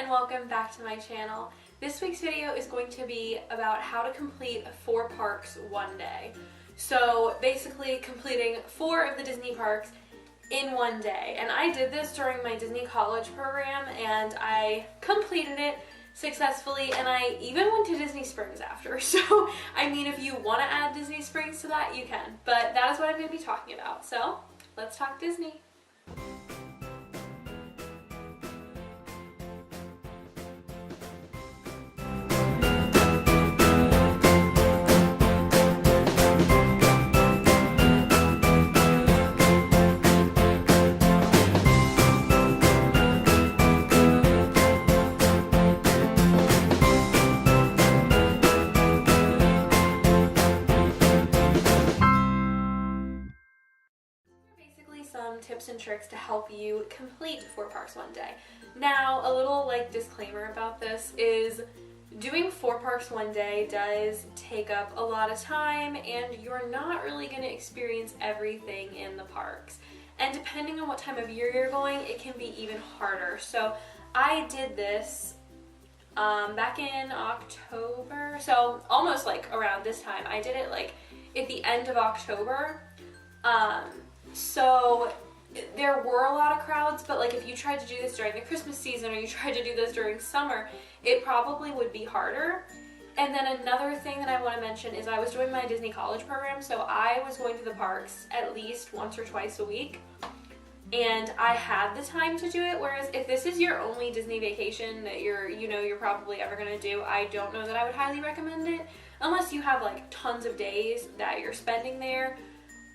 and welcome back to my channel. This week's video is going to be about how to complete 4 parks one day. So basically completing 4 of the Disney parks in one day. And I did this during my Disney College program and I completed it successfully, and I even went to Disney Springs after. So, I mean, if you want to add Disney Springs to that, you can. But that is what I'm going to be talking about. So, let's talk Disney. Some tips and tricks to help you complete 4 parks one day. Now, a little disclaimer about this is doing 4 parks one day does take up a lot of time, and you're not really going to experience everything in the parks. And depending on what time of year you're going, it can be even harder. So I did this back in October, so almost around this time. I did it at the end of October. So there were a lot of crowds, but if you tried to do this during the Christmas season or you tried to do this during summer, it probably would be harder. And then another thing that I want to mention is I was doing my Disney College program, so I was going to the parks at least once or twice a week, and I had the time to do it. Whereas if this is your only Disney vacation that you're probably ever going to do, I don't know that I would highly recommend it unless you have tons of days that you're spending there.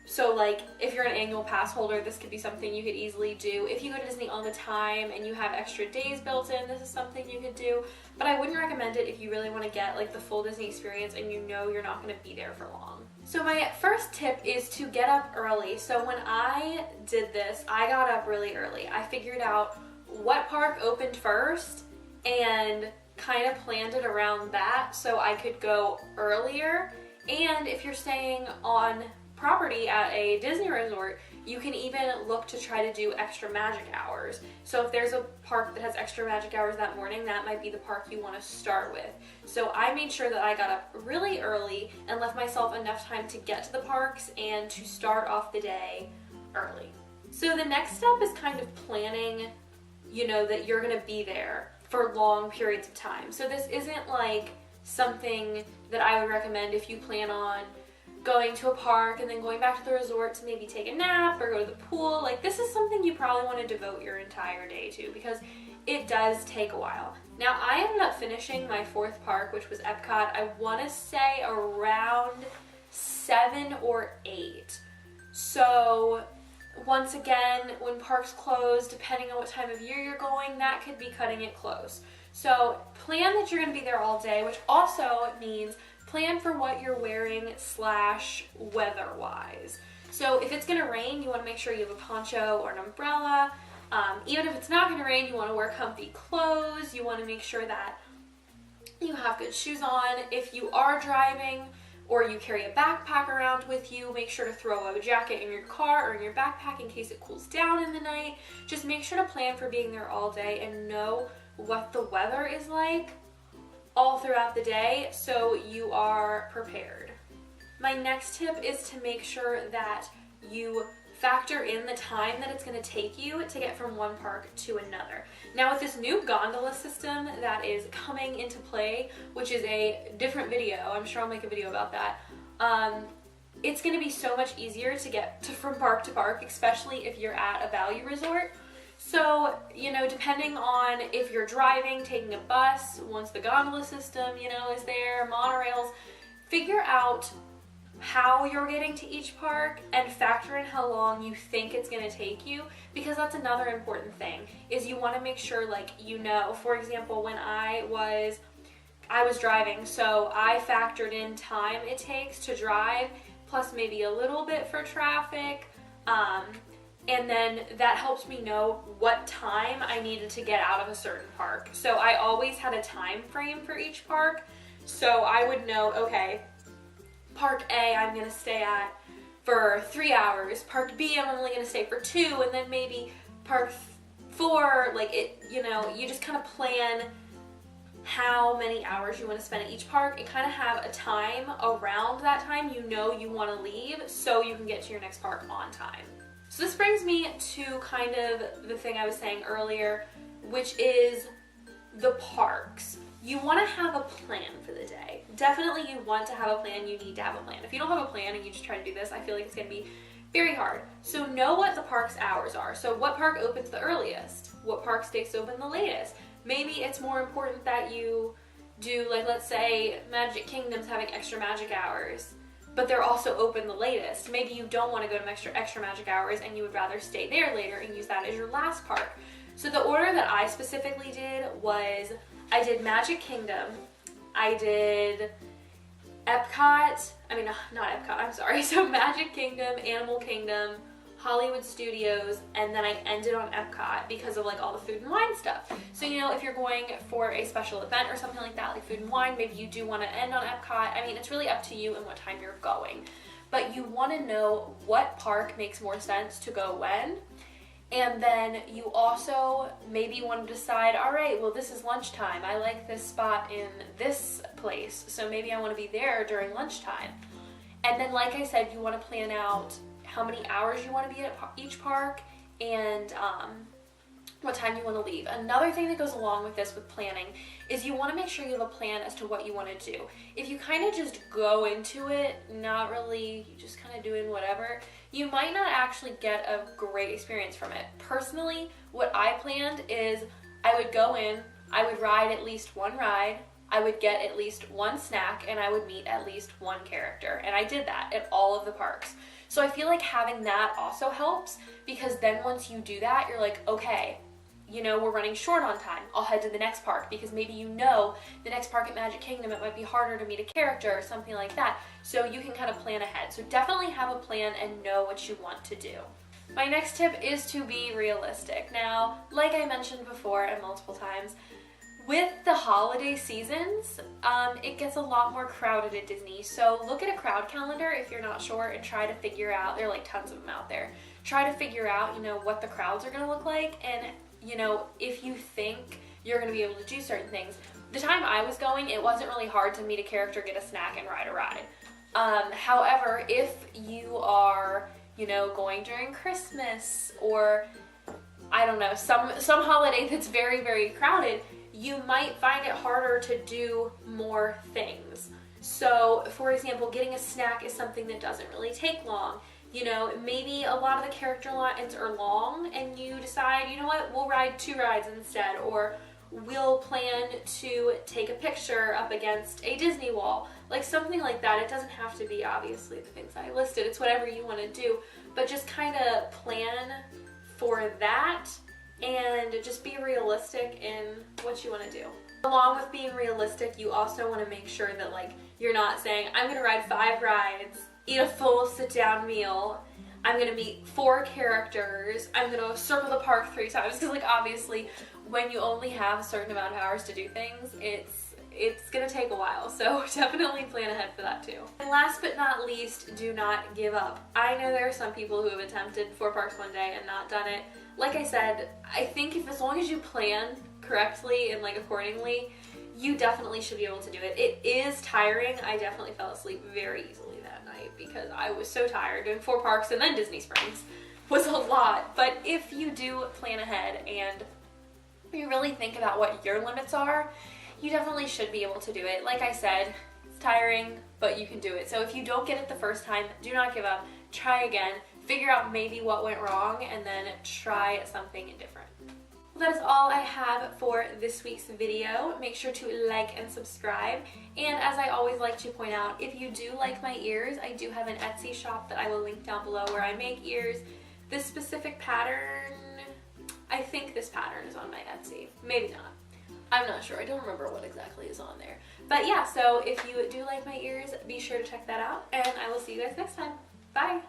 So if you're an annual pass holder, this could be something you could easily do. If you go to Disney all the time and you have extra days built in, this is something you could do. But I wouldn't recommend it if you really want to get the full Disney experience and you know you're not going to be there for long. So my first tip is to get up early. So when I did this, I got up really early. I figured out what park opened first and kind of planned it around that so I could go earlier. And if you're staying on property at a Disney resort, you can even look to try to do extra magic hours. So if there's a park that has extra magic hours that morning, that might be the park you want to start with. So I made sure that I got up really early and left myself enough time to get to the parks and to start off the day early. So the next step is kind of planning, that you're going to be there for long periods of time. So this isn't something that I would recommend if you plan on going to a park and then going back to the resort to maybe take a nap or go to the pool. This is something you probably want to devote your entire day to because it does take a while. Now, I ended up finishing my 4th park, which was Epcot, I want to say around 7 or 8. So once again, when parks close, depending on what time of year you're going, that could be cutting it close. So plan that you're going to be there all day, which also means plan for what you're wearing / weather-wise. So if it's going to rain, you want to make sure you have a poncho or an umbrella. Even if it's not going to rain, you want to wear comfy clothes. You want to make sure that you have good shoes on. If you are driving or you carry a backpack around with you, make sure to throw a jacket in your car or in your backpack in case it cools down in the night. Just make sure to plan for being there all day and know what the weather is like all throughout the day so you are prepared. My next tip is to make sure that you factor in the time that it's going to take you to get from one park to another. Now, with this new gondola system that is coming into play, which is a different video, I'm sure I'll make a video about that, it's going to be so much easier to get from park to park, especially if you're at a value resort. So, depending on if you're driving, taking a bus, once the gondola system, is there, monorails, figure out how you're getting to each park and factor in how long you think it's going to take you, because that's another important thing, is you want to make sure, for example, when I was driving, so I factored in time it takes to drive, plus maybe a little bit for traffic, and then that helps me know what time I needed to get out of a certain park. So I always had a time frame for each park. So I would know, okay, Park A I'm going to stay at for 3 hours. Park B I'm only going to stay for 2, and then maybe Park 4, like it, you know, you just kind of plan how many hours you want to spend at each park and kind of have a time around that time you know you want to leave so you can get to your next park on time. So this brings me to kind of the thing I was saying earlier, which is the parks. You want to have a plan for the day. Definitely you want to have a plan, you need to have a plan. If you don't have a plan and you just try to do this, I feel like it's going to be very hard. So know what the park's hours are. So what park opens the earliest? What park stays open the latest? Maybe it's more important that you do, like, let's say Magic Kingdom's having extra magic hours, but they're also open the latest. Maybe you don't want to go to extra magic hours and you would rather stay there later and use that as your last park. So the order that I specifically did was, I did Magic Kingdom, I did Epcot, not Epcot, I'm sorry, so Magic Kingdom, Animal Kingdom, Hollywood Studios, and then I ended on Epcot because of like all the food and wine stuff. So, you know, if you're going for a special event or something like that, like food and wine, maybe you do want to end on Epcot. I mean, it's really up to you and what time you're going. But you want to know what park makes more sense to go when. And then you also maybe want to decide, all right, well, this is lunchtime. I like this spot in this place, so maybe I want to be there during lunchtime. And then, like I said, you want to plan out how many hours you want to be at each park and what time you want to leave. Another thing that goes along with this with planning is you want to make sure you have a plan as to what you want to do. If you kind of just go into it, not really, you just kind of doing whatever, you might not actually get a great experience from it. Personally, what I planned is I would go in, I would ride at least one ride, I would get at least one snack, and I would meet at least one character. And I did that at all of the parks. So I feel like having that also helps, because then once you do that, you're like, okay, you know, we're running short on time. I'll head to the next park, because maybe you know the next park at Magic Kingdom, it might be harder to meet a character or something like that. So you can kind of plan ahead. So definitely have a plan and know what you want to do. My next tip is to be realistic. Now, like I mentioned before and multiple times, with the holiday seasons, it gets a lot more crowded at Disney. So look at a crowd calendar if you're not sure and try to figure out, there are like tons of them out there. Try to figure out, you know, what the crowds are going to look like, and, you know, if you think you're going to be able to do certain things. The time I was going, it wasn't really hard to meet a character, get a snack, and ride a ride. However, if you are, you know, going during Christmas or, I don't know, some holiday that's very, very crowded, you might find it harder to do more things. So, for example, getting a snack is something that doesn't really take long. You know, maybe a lot of the character lines are long and you decide, you know what, we'll ride 2 rides instead, or we'll plan to take a picture up against a Disney wall. Like something like that. It doesn't have to be obviously the things I listed. It's whatever you want to do, but just kind of plan for that and just be realistic in what you want to do. Along with being realistic, you also want to make sure that, like, you're not saying, I'm going to ride 5 rides, eat a full sit-down meal, I'm going to meet 4 characters, I'm going to circle the park 3 times, because, like, obviously, when you only have a certain amount of hours to do things, it's going to take a while, so definitely plan ahead for that too. And last but not least, do not give up. I know there are some people who have attempted 4 parks one day and not done it. Like I said, I think if as long as you plan correctly and like accordingly, you definitely should be able to do it. It is tiring. I definitely fell asleep very easily that night because I was so tired. Doing 4 parks and then Disney Springs was a lot. But if you do plan ahead and you really think about what your limits are, you definitely should be able to do it. Like I said, it's tiring, but you can do it. So if you don't get it the first time, do not give up. Try again. Figure out maybe what went wrong and then try something different. Well, that is all I have for this week's video. Make sure to like and subscribe. And as I always like to point out, if you do like my ears, I do have an Etsy shop that I will link down below where I make ears. This specific pattern, I think this pattern is on my Etsy. Maybe not. I'm not sure. I don't remember what exactly is on there. But yeah, so if you do like my ears, be sure to check that out. And I will see you guys next time. Bye!